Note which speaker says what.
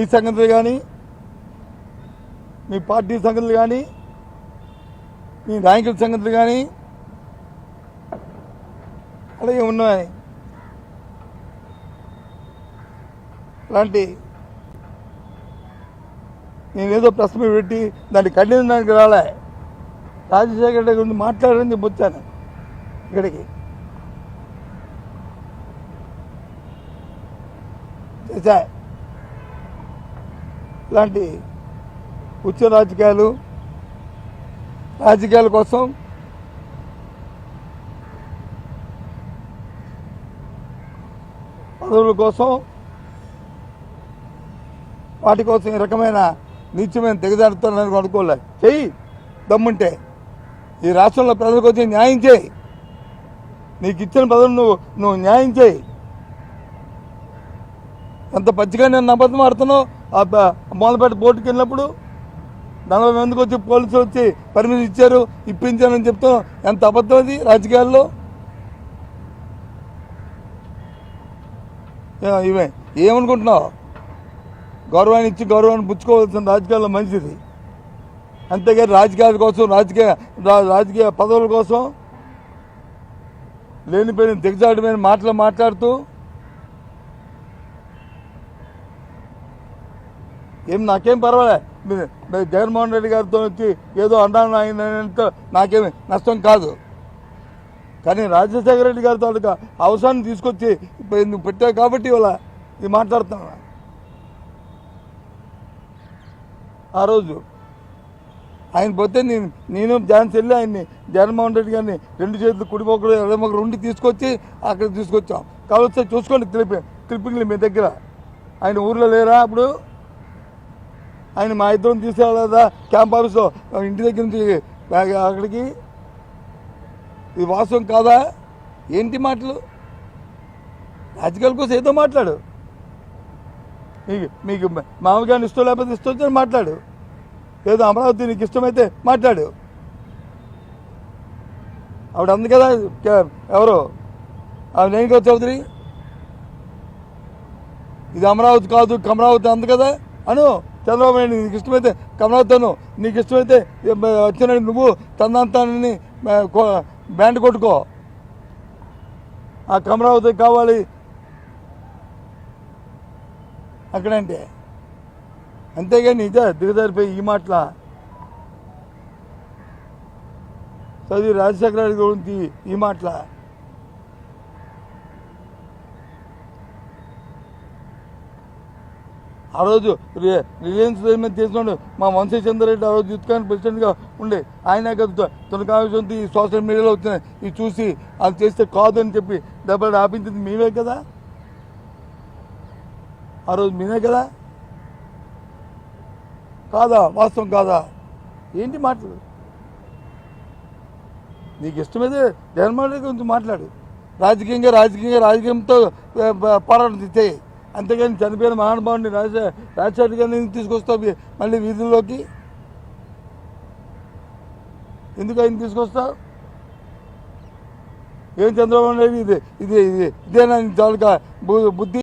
Speaker 1: ఈ సంగతులు కానీ, మీ పార్టీ సంగతులు కానీ, మీ నాయకుల సంగతులు కానీ అలాగే ఉన్నాయి. అలాంటి నేనేదో ప్రశ్న పెట్టి దాన్ని ఖండించడానికి రాలే. రాజశేఖర రెడ్డి గురించి మాట్లాడని చెప్పి వచ్చాను ఇక్కడికి. చేశా ఇలాంటి ఉచ్చ రాజకీయాల కోసం పదవుల కోసం వాటి కోసం ఈ రకమైన నీచమైన తెగదాడుతానని అనుకోలే. చెయ్యి దమ్ముంటే ఈ రాష్ట్రంలో ప్రజలకు వచ్చి న్యాయం చేయి. నీకు ఇచ్చిన పదవులు నువ్వు న్యాయం చేయి. ఎంత పచ్చిగా నేను అబద్ధం ఆడుతున్నావు. మొదలుపెట్టి బోటుకి వెళ్ళినప్పుడు 40 మందికి వచ్చి పోలీసులు వచ్చి పర్మిషన్ ఇచ్చారు, ఇప్పించారని చెప్తున్నావు. ఎంత అబద్ధం అది రాజకీయాల్లో. ఇవే ఏమనుకుంటున్నావు? గౌరవాన్ని ఇచ్చి గౌరవాన్ని పుచ్చుకోవాల్సిన రాజకీయాల్లో మంచిది. అంతేగాని రాజకీయాల కోసం రాజకీయ పదవుల కోసం లేనిపోయిన దిగజాడుమైన మాటలు మాట్లాడుతూ నాకేం పర్వాలే. జగన్మోహన్ రెడ్డి గారితో వచ్చి ఏదో అన్నాను ఆయనంతో నాకేమి నష్టం కాదు. కానీ రాజశేఖర రెడ్డి గారితో అవసరాన్ని తీసుకొచ్చి నువ్వు పెట్టావు కాబట్టి ఇవాళ ఇది మాట్లాడుతున్నా. ఆ రోజు ఆయన పోతే నేను ఝాన్సీ వెళ్ళి ఆయన్ని జగన్మోహన్ రెడ్డి గారిని 2 చేతులు కుడిపోకరు ఎడమొకరు ఉండి తీసుకొచ్చి అక్కడికి తీసుకొచ్చాం. కావచ్చు చూసుకోండి క్లిప్పింగ్లు మీ దగ్గర. ఆయన ఊర్లో లేరా అప్పుడు? ఆయన మా ఇద్దరం తీసుకెళ్ళదా క్యాంప్ ఆఫీస్లో ఇంటి దగ్గర నుంచి అక్కడికి? ఇది వాస్తవం కాదా? ఏంటి మాటలు? రాజకీయాల కోసం ఏదో మాట్లాడు. మీకు మామగారిని ఇష్టం లేకపోతే ఇష్టం వచ్చి మాట్లాడు. ఏదో అమరావతి నీకు ఇష్టమైతే మాట్లాడు. ఆవిడ అంది కదా, ఎవరు ఆవిడ రేణుకా చౌదరి, ఇది అమరావతి కాదు కమరావతి అంది కదా అను. చంద్రబాబు నాయుడు నీకు ఇష్టమైతే కమరావతి అను, నీకు ఇష్టమైతే వచ్చిన నువ్వు తందాంతాన్ని బ్యాండ్ కొట్టుకో. ఆ కమరావతి కావాలి అక్కడంటే. అంతేగాని నిజ దిగజారిపోయి ఈ మాటల చదివి రాజశేఖర రెడ్డి గురించి ఈ మాటల. ఆ రోజు రిలయన్స్ మీద చేసినాడు మా వంశీచంద్రరెడ్డి. ఆ రోజు యూత్కాన్ ప్రెసిడెంట్గా ఉండే ఆయన తొలకాంశంతో ఈ సోషల్ మీడియాలో వచ్చినాయి. ఇవి చూసి అది చేస్తే కాదు అని చెప్పి దెబ్బలు ఆపించింది మేమే కదా. ఆ రోజు మేమే కదా. కాదా? వాస్తవం కాదా? ఏంటి మాటలు? నీకు ఇష్టమైతే జగన్మోహన్ రెడ్డి గురించి మాట్లాడు. రాజకీయంతో పోరాటం చేయి. అంతేగాని చనిపోయిన మహానుభావుని రాజశేఖర గారిని తీసుకొస్తావు మళ్ళీ వీధుల్లోకి. ఎందుకు ఆయన తీసుకొస్తావు? ఏం చంద్రబాబు నాయుడు ఇదేనా చాలుగా బుద్ధి?